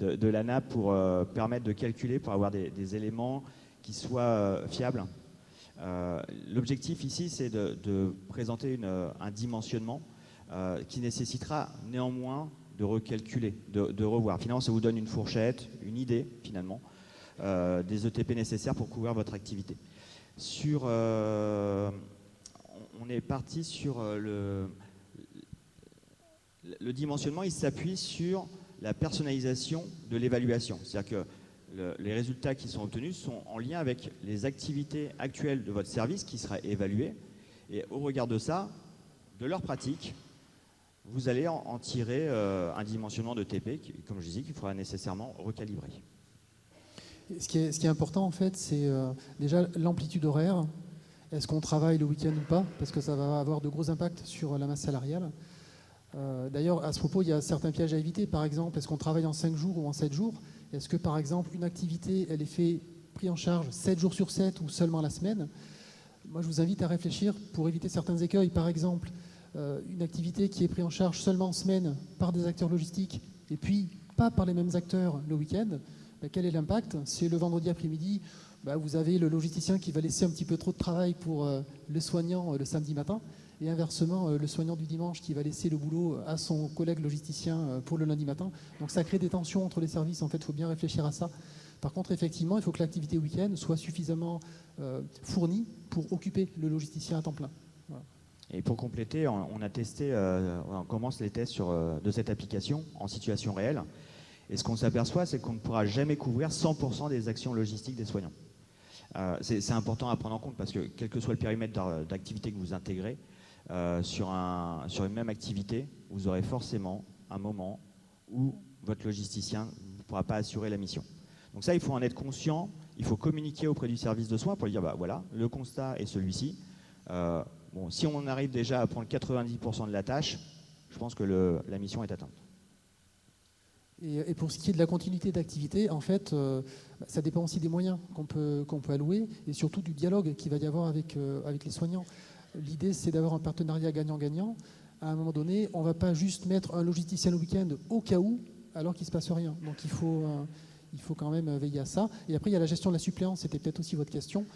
de l'ANAP pour permettre de calculer, pour avoir des éléments qui soient fiables. L'objectif ici, c'est de présenter un dimensionnement qui nécessitera néanmoins de recalculer, de revoir. Finalement, ça vous donne une fourchette, une idée, finalement, des ETP nécessaires pour couvrir votre activité. On est parti sur le dimensionnement, il s'appuie sur la personnalisation de l'évaluation. C'est-à-dire que les résultats qui sont obtenus sont en lien avec les activités actuelles de votre service qui sera évalué. Et au regard de ça, de leur pratique, vous allez en tirer un dimensionnement de TP, comme je disais, qu'il faudra nécessairement recalibrer. Ce qui est important, en fait, c'est déjà l'amplitude horaire. Est-ce qu'on travaille le week-end ou pas? Parce que ça va avoir de gros impacts sur la masse salariale. D'ailleurs, à ce propos, il y a certains pièges à éviter. Par exemple, est-ce qu'on travaille en 5 jours ou en 7 jours? Est-ce que, par exemple, une activité, elle est prise en charge 7 jours sur 7 ou seulement la semaine? Moi, je vous invite à réfléchir pour éviter certains écueils. Par exemple, une activité qui est prise en charge seulement en semaine par des acteurs logistiques et puis pas par les mêmes acteurs le week-end, Quel est l'impact? C'est le vendredi après-midi, vous avez le logisticien qui va laisser un petit peu trop de travail pour le soignant le samedi matin, et inversement, le soignant du dimanche qui va laisser le boulot à son collègue logisticien pour le lundi matin. Donc ça crée des tensions entre les services, en fait, il faut bien réfléchir à ça. Par contre, effectivement, il faut que l'activité week-end soit suffisamment fournie pour occuper le logisticien à temps plein. Voilà. Et pour compléter, on a testé, on commence les tests de cette application en situation réelle. Et ce qu'on s'aperçoit, c'est qu'on ne pourra jamais couvrir 100% des actions logistiques des soignants. C'est important à prendre en compte parce que quel que soit le périmètre d'activité que vous intégrez, sur une même activité, vous aurez forcément un moment où votre logisticien ne pourra pas assurer la mission. Donc ça, il faut en être conscient, il faut communiquer auprès du service de soins pour lui dire, voilà, le constat est celui-ci. Si on arrive déjà à prendre 90% de la tâche, je pense que la mission est atteinte. Et pour ce qui est de la continuité d'activité, en fait, ça dépend aussi des moyens qu'on peut allouer et surtout du dialogue qu'il va y avoir avec les soignants. L'idée, c'est d'avoir un partenariat gagnant-gagnant. À un moment donné, on ne va pas juste mettre un logisticien le week-end au cas où, alors qu'il ne se passe rien. Donc il faut quand même veiller à ça. Et après, il y a la gestion de la suppléance, c'était peut-être aussi votre question.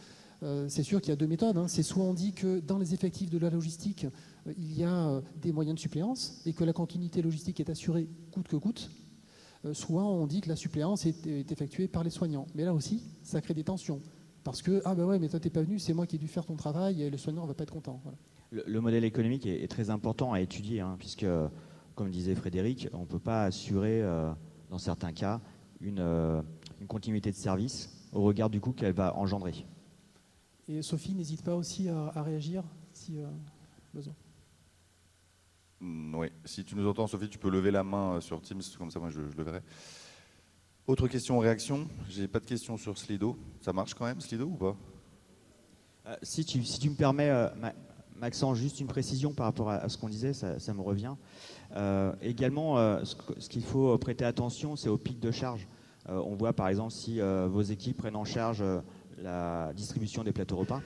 C'est sûr qu'il y a deux méthodes. C'est soit on dit que dans les effectifs de la logistique, il y a des moyens de suppléance et que la continuité logistique est assurée coûte que coûte. Soit on dit que la suppléance est effectuée par les soignants. Mais là aussi, ça crée des tensions. Parce que, mais toi, t'es pas venu, c'est moi qui ai dû faire ton travail et le soignant ne va pas être content. Voilà. Le modèle économique est très important à étudier, puisque, comme disait Frédéric, on ne peut pas assurer, dans certains cas, une continuité de service au regard du coût qu'elle va engendrer. Et Sophie, n'hésite pas aussi à réagir si besoin. Oui, si tu nous entends, Sophie, tu peux lever la main sur Teams, comme ça moi je le verrai. Autre question, réaction? J'ai pas de questions sur Slido. Ça marche quand même, Slido, ou pas? Si tu me permets, Maxence, juste une précision par rapport à ce qu'on disait, ça me revient. Également, ce qu'il faut prêter attention, c'est au pic de charge. On voit par exemple si vos équipes prennent en charge la distribution des plateaux repas.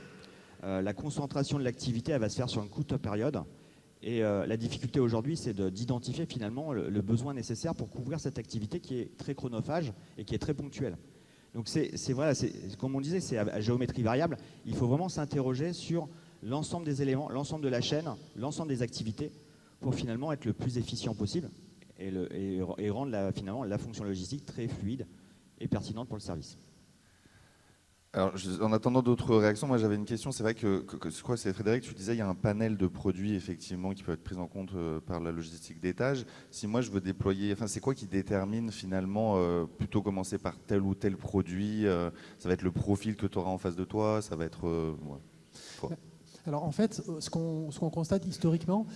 La concentration de l'activité, elle va se faire sur une courte période. Et la difficulté aujourd'hui, c'est d'identifier finalement le besoin nécessaire pour couvrir cette activité qui est très chronophage et qui est très ponctuelle. Donc comme on disait, c'est à géométrie variable. Il faut vraiment s'interroger sur l'ensemble des éléments, l'ensemble de la chaîne, l'ensemble des activités pour finalement être le plus efficient possible et rendre finalement la fonction logistique très fluide et pertinente pour le service. Alors, en attendant d'autres réactions, moi j'avais une question. C'est vrai que je crois que c'est Frédéric, tu disais il y a un panel de produits effectivement qui peut être pris en compte par la logistique d'étage. Si moi je veux déployer, c'est quoi qui détermine finalement plutôt commencer par tel ou tel produit? Ça va être le profil que tu auras en face de toi, ça va être... Alors en fait, ce qu'on constate historiquement,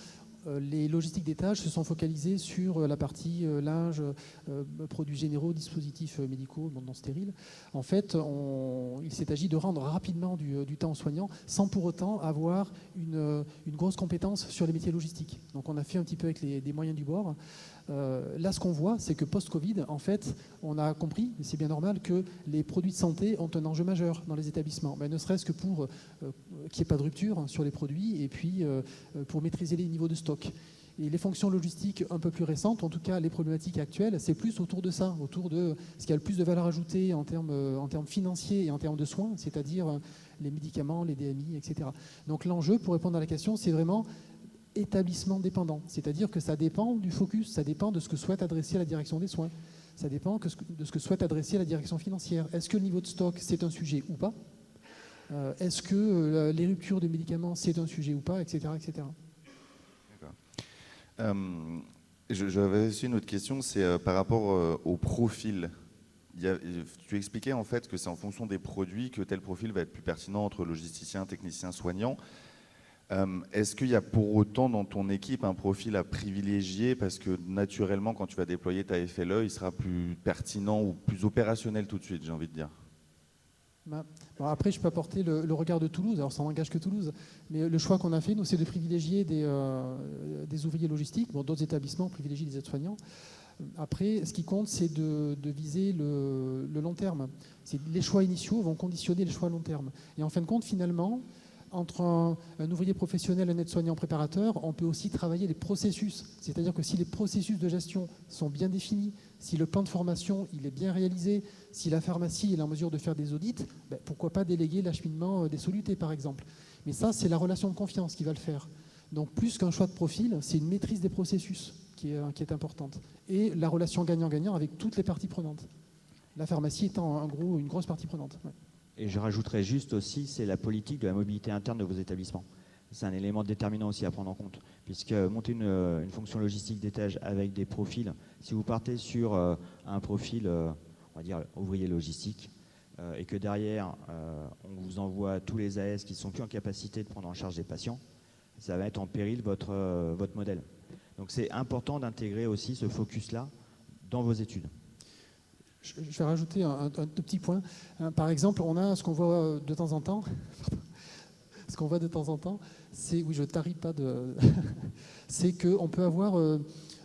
les logistiques d'étage se sont focalisées sur la partie linge, produits généraux, dispositifs médicaux, non stériles. En fait, il s'est agi de rendre rapidement du temps aux soignants sans pour autant avoir une grosse compétence sur les métiers logistiques. Donc on a fait un petit peu avec des moyens du bord. Là, ce qu'on voit, c'est que post-Covid, en fait, on a compris, et c'est bien normal, que les produits de santé ont un enjeu majeur dans les établissements, ne serait-ce que pour qu'il n'y ait pas de rupture sur les produits et puis pour maîtriser les niveaux de stock. Et les fonctions logistiques un peu plus récentes, en tout cas les problématiques actuelles, c'est plus autour de ça, autour de ce qui a le plus de valeur ajoutée en termes financiers et en termes de soins, c'est-à-dire les médicaments, les DMI, etc. Donc l'enjeu, pour répondre à la question, c'est vraiment établissement dépendant, c'est-à-dire que ça dépend du focus, ça dépend de ce que souhaite adresser la direction des soins, ça dépend de ce que souhaite adresser la direction financière. Est-ce que le niveau de stock, c'est un sujet ou pas? Est-ce que les ruptures de médicaments, c'est un sujet ou pas, etc. etc. J'avais aussi une autre question, c'est par rapport au profil. Tu expliquais en fait que c'est en fonction des produits que tel profil va être plus pertinent entre logisticien, technicien, soignant. Est-ce qu'il y a pour autant dans ton équipe un profil à privilégier parce que naturellement quand tu vas déployer ta FLE, il sera plus pertinent ou plus opérationnel tout de suite, j'ai envie de dire? Bon, après, je peux apporter le regard de Toulouse, alors ça n'engage que Toulouse, mais le choix qu'on a fait, nous, c'est de privilégier des ouvriers logistiques. Bon, d'autres établissements privilégient des aides-soignants. Après, ce qui compte, c'est de viser le long terme. Les choix initiaux vont conditionner les choix à long terme. Et en fin de compte, finalement, entre un ouvrier professionnel et un aide-soignant préparateur, on peut aussi travailler les processus. C'est-à-dire que si les processus de gestion sont bien définis, Si le plan de formation il est bien réalisé, si la pharmacie est en mesure de faire des audits, pourquoi pas déléguer l'acheminement des solutés, par exemple. Mais ça, c'est la relation de confiance qui va le faire. Donc plus qu'un choix de profil, c'est une maîtrise des processus qui est importante. Et la relation gagnant-gagnant avec toutes les parties prenantes. La pharmacie étant une grosse partie prenante. Ouais. Et je rajouterais juste aussi, c'est la politique de la mobilité interne de vos établissements. C'est un élément déterminant aussi à prendre en compte, puisque monter une fonction logistique d'étage avec des profils, si vous partez sur un profil, on va dire, ouvrier logistique, et que derrière, on vous envoie tous les AS qui ne sont plus en capacité de prendre en charge des patients, ça va mettre en péril votre modèle. Donc c'est important d'intégrer aussi ce focus-là dans vos études. Je vais rajouter un tout petit point. Par exemple, on a ce qu'on voit de temps en temps. Ce qu'on voit de temps en temps, c'est, oui, je tarie pas de, c'est qu'on peut avoir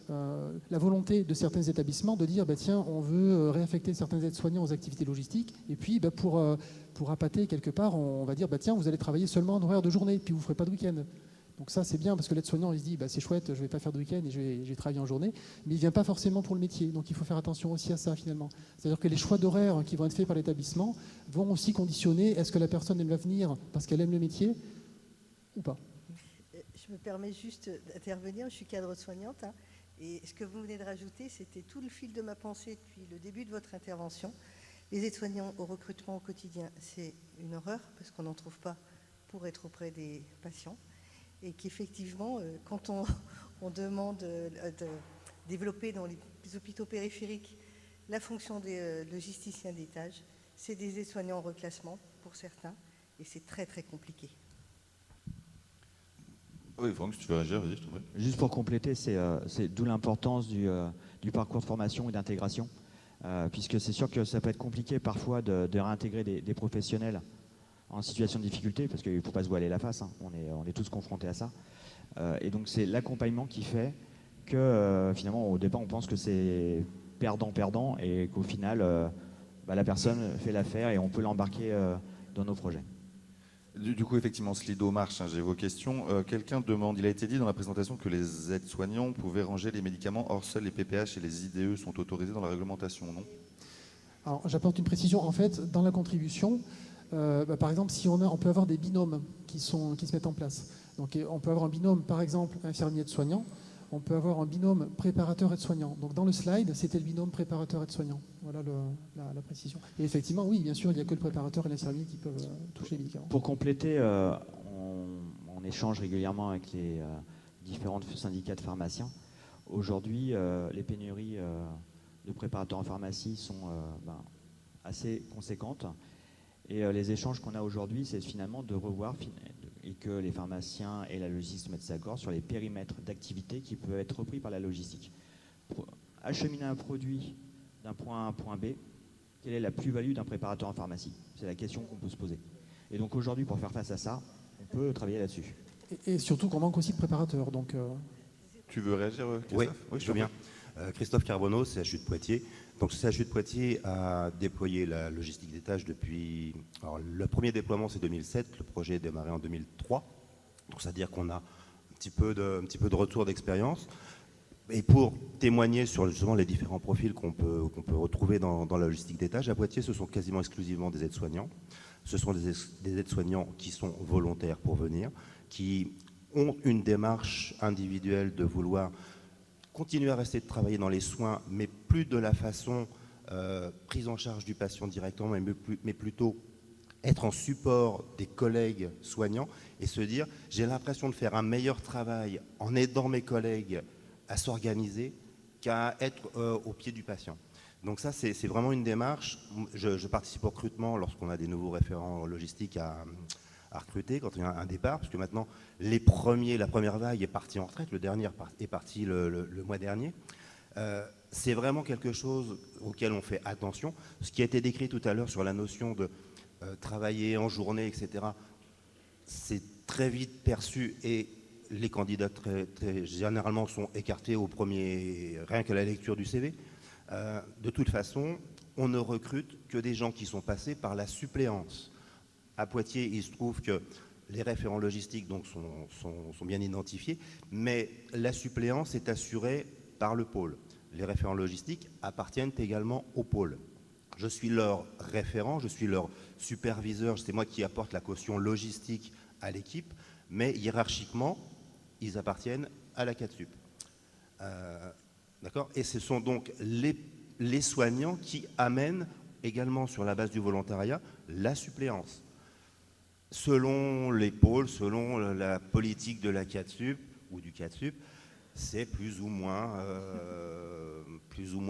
la volonté de certains établissements de dire, tiens, on veut réaffecter certains aides-soignants aux activités logistiques, et puis pour appâter quelque part, on va dire, tiens, vous allez travailler seulement en horaire de journée, puis vous ne ferez pas de week-end. Donc ça, c'est bien, parce que l'aide-soignant, il se dit, c'est chouette, je ne vais pas faire de week-end et je vais travailler en journée, mais il ne vient pas forcément pour le métier. Donc il faut faire attention aussi à ça, finalement. C'est-à-dire que les choix d'horaire qui vont être faits par l'établissement vont aussi conditionner, est-ce que la personne elle va venir parce qu'elle aime le métier ou pas. Je me permets juste d'intervenir, je suis cadre soignante, et ce que vous venez de rajouter, c'était tout le fil de ma pensée depuis le début de votre intervention. Les aides-soignants au recrutement au quotidien, c'est une horreur, parce qu'on n'en trouve pas pour être auprès des patients. Et qu'effectivement, quand on demande de développer dans les hôpitaux périphériques la fonction des logisticiens d'étage, c'est des aides-soignants en reclassement pour certains, et c'est très très compliqué. Oui, Franck, si tu veux réagir, vas-y, je t'en prie. Juste pour compléter, c'est d'où l'importance du parcours de formation et d'intégration, puisque c'est sûr que ça peut être compliqué parfois de réintégrer des professionnels en situation de difficulté, parce qu'il ne faut pas se voiler la face, on est tous confrontés à ça. Et donc c'est l'accompagnement qui fait que finalement au départ on pense que c'est perdant-perdant et qu'au final la personne fait l'affaire et on peut l'embarquer dans nos projets. Du coup, effectivement, Slido marche, j'ai vos questions. Quelqu'un demande, il a été dit dans la présentation que les aides-soignants pouvaient ranger les médicaments, or seuls les PPH et les IDE sont autorisés dans la réglementation, non? Alors j'apporte une précision, en fait, dans la contribution, par exemple, si on peut avoir des binômes qui se mettent en place. Donc, on peut avoir un binôme, par exemple, infirmier-aide-soignant. On peut avoir un binôme préparateur-aide-soignant. Donc, dans le slide, c'était le binôme préparateur-aide-soignant. Voilà la précision. Et effectivement, oui, bien sûr, il n'y a que le préparateur et l'infirmier qui peuvent toucher les médicaments. Pour compléter, on échange régulièrement avec les différents syndicats de pharmaciens. Aujourd'hui, les pénuries de préparateurs en pharmacie sont assez conséquentes. Et les échanges qu'on a aujourd'hui, c'est finalement de revoir et que les pharmaciens et la logistique se mettent d'accord sur les périmètres d'activité qui peuvent être repris par la logistique. Pour acheminer un produit d'un point A à un point B, quelle est la plus-value d'un préparateur en pharmacie? C'est la question qu'on peut se poser. Et donc aujourd'hui, pour faire face à ça, on peut travailler là-dessus. Et surtout qu'on manque aussi de préparateurs. Donc, Tu veux réagir, Christophe? Oui, je veux bien. Christophe Carbonneau, CHU de Poitiers. Donc, CHU de Poitiers a déployé la logistique d'étage depuis... Alors, le premier déploiement, c'est 2007. Le projet est démarré en 2003. Donc, c'est-à-dire qu'on a un petit peu de retour d'expérience. Et pour témoigner sur justement les différents profils qu'on peut retrouver dans la logistique d'étage, à Poitiers, ce sont quasiment exclusivement des aides-soignants. Ce sont des aides-soignants qui sont volontaires pour venir, qui ont une démarche individuelle de vouloir continuer à rester de travailler dans les soins, mais plus de la façon prise en charge du patient directement, mais plutôt être en support des collègues soignants et se dire j'ai l'impression de faire un meilleur travail en aidant mes collègues à s'organiser qu'à être au pied du patient. Donc ça, c'est vraiment une démarche. Je participe au recrutement lorsqu'on a des nouveaux référents logistiques à recruter, quand il y a un départ, parce que maintenant, la première vague est partie en retraite, le dernier est parti le mois dernier. C'est vraiment quelque chose auquel on fait attention. Ce qui a été décrit tout à l'heure sur la notion de travailler en journée, etc., c'est très vite perçu et les candidats très généralement sont écartés rien qu'à la lecture du CV. De toute façon, on ne recrute que des gens qui sont passés par la suppléance. À Poitiers, il se trouve que les référents logistiques donc, sont bien identifiés, mais la suppléance est assurée par le pôle. les référents logistiques appartiennent également au pôle. Je suis leur référent, je suis leur superviseur, c'est moi qui apporte la caution logistique à l'équipe, mais hiérarchiquement, ils appartiennent à la CATSUP. D'accord ? Et ce sont donc les soignants qui amènent également sur la base du volontariat la suppléance. Selon les pôles, selon la politique de la CATSUP ou du CATSUP, c'est plus ou moins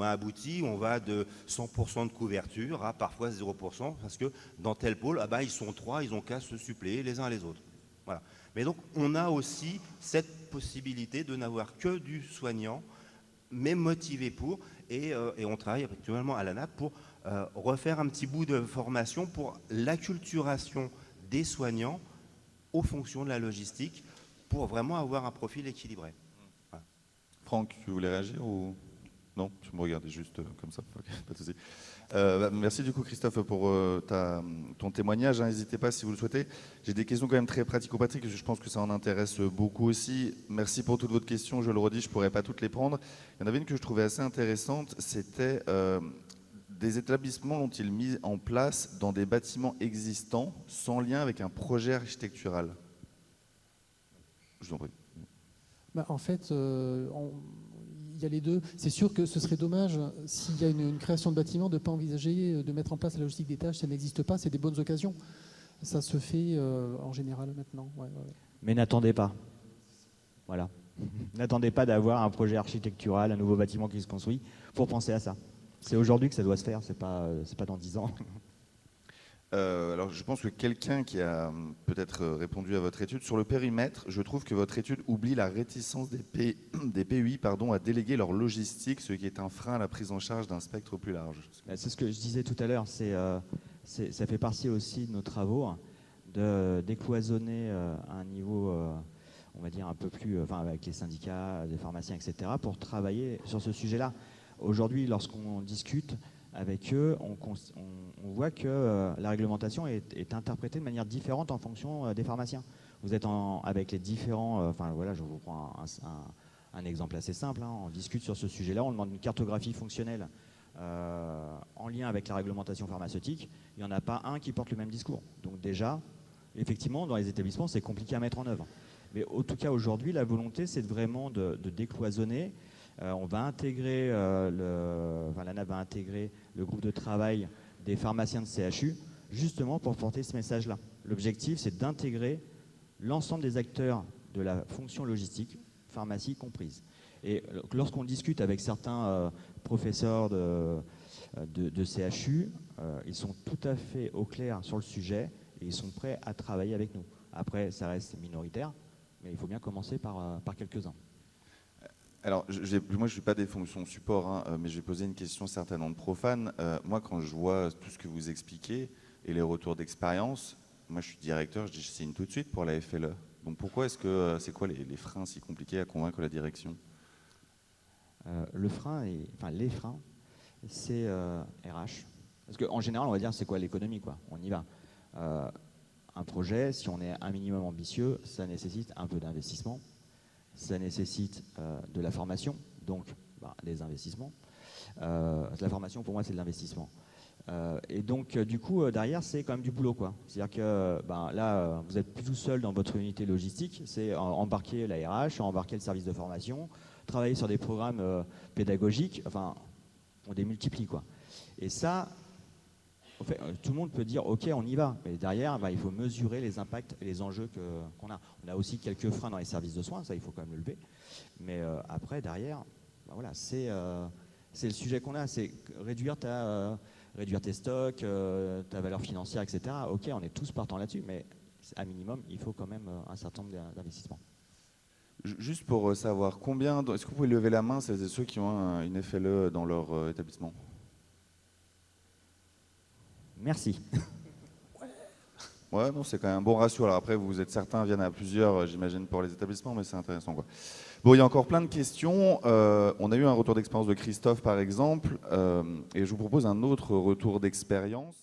abouti. On va de 100% de couverture à parfois 0%, parce que dans tel pôle, ils sont 3, ils n'ont qu'à se suppléer les uns les autres. Voilà. Mais donc, on a aussi cette possibilité de n'avoir que du soignant, mais motivé pour, et on travaille actuellement à l'ANAP pour refaire un petit bout de formation pour l'acculturation des soignants aux fonctions de la logistique, pour vraiment avoir un profil équilibré. Voilà. Franck, tu voulais réagir ou non? Tu me regardais juste comme ça. Okay, pas de souci. Merci du coup Christophe pour ton témoignage. N'hésitez pas si vous le souhaitez. J'ai des questions quand même très pratico-pratiques. Je pense que ça en intéresse beaucoup aussi. Merci pour toutes vos questions. Je le redis, je ne pourrais pas toutes les prendre. Il y en avait une que je trouvais assez intéressante. C'était des établissements ont-ils mis en place dans des bâtiments existants sans lien avec un projet architectural? Je vous en prie. En fait, il y a les deux. C'est sûr que ce serait dommage s'il y a une création de bâtiment de ne pas envisager de mettre en place la logistique des tâches. Ça n'existe pas, c'est des bonnes occasions. Ça se fait en général maintenant. Ouais. Mais n'attendez pas. Voilà. N'attendez pas d'avoir un projet architectural, un nouveau bâtiment qui se construit pour penser à ça. C'est aujourd'hui que ça doit se faire, c'est pas dans 10 ans. Alors, je pense que quelqu'un qui a peut-être répondu à votre étude, sur le périmètre, je trouve que votre étude oublie la réticence des PUI à déléguer leur logistique, ce qui est un frein à la prise en charge d'un spectre plus large. C'est ce que je disais tout à l'heure, ça fait partie aussi de nos travaux de décloisonner à un niveau, on va dire, un peu plus, avec les syndicats, les pharmaciens, etc., pour travailler sur ce sujet-là. Aujourd'hui, lorsqu'on discute avec eux, on voit que la réglementation est interprétée de manière différente en fonction des pharmaciens. Vous êtes avec les différents... je vous prends un exemple assez simple. On discute sur ce sujet-là, on demande une cartographie fonctionnelle en lien avec la réglementation pharmaceutique. Il n'y en a pas un qui porte le même discours. Donc déjà, effectivement, dans les établissements, c'est compliqué à mettre en œuvre. Mais en tout cas, aujourd'hui, la volonté, c'est vraiment de décloisonner. On va intégrer, l'ANAP va intégrer le groupe de travail des pharmaciens de CHU, justement pour porter ce message-là. L'objectif, c'est d'intégrer l'ensemble des acteurs de la fonction logistique, pharmacie comprise. Et lorsqu'on discute avec certains professeurs de CHU, ils sont tout à fait au clair sur le sujet et ils sont prêts à travailler avec nous. Après, ça reste minoritaire, mais il faut bien commencer par quelques-uns. Alors, moi, je ne suis pas des fonctions support, mais je vais poser une question certainement de profane. Moi, quand je vois tout ce que vous expliquez et les retours d'expérience, moi, je suis directeur, je dis je signe tout de suite pour la FLE. Donc, pourquoi c'est quoi les freins si compliqués à convaincre la direction? Les freins, c'est RH. Parce qu'en général, on va dire c'est quoi l'économie, quoi. On y va. Un projet, si on est un minimum ambitieux, ça nécessite un peu d'investissement. Ça nécessite de la formation, donc des investissements. La formation, pour moi, c'est de l'investissement. Et donc, du coup, derrière, c'est quand même du boulot, quoi. C'est-à-dire que là, vous n'êtes plus tout seul dans votre unité logistique. C'est embarquer la RH, embarquer le service de formation, travailler sur des programmes pédagogiques. Enfin, on démultiplie, quoi. Et ça, en fait, tout le monde peut dire OK, on y va, mais derrière, il faut mesurer les impacts et les enjeux qu'on a. On a aussi quelques freins dans les services de soins, ça il faut quand même le lever. Mais après, derrière, c'est le sujet qu'on a, c'est réduire tes stocks, ta valeur financière, etc. OK, on est tous partants là-dessus, mais à minimum, il faut quand même un certain nombre d'investissements. Juste pour savoir, est-ce que vous pouvez lever la main, celles et ceux qui ont une FLE dans leur établissement? Merci. Ouais, non, c'est quand même un bon ratio. Alors après, vous êtes certains viennent à plusieurs, j'imagine, pour les établissements, mais c'est intéressant, quoi. Bon, il y a encore plein de questions. On a eu un retour d'expérience de Christophe, par exemple, et je vous propose un autre retour d'expérience.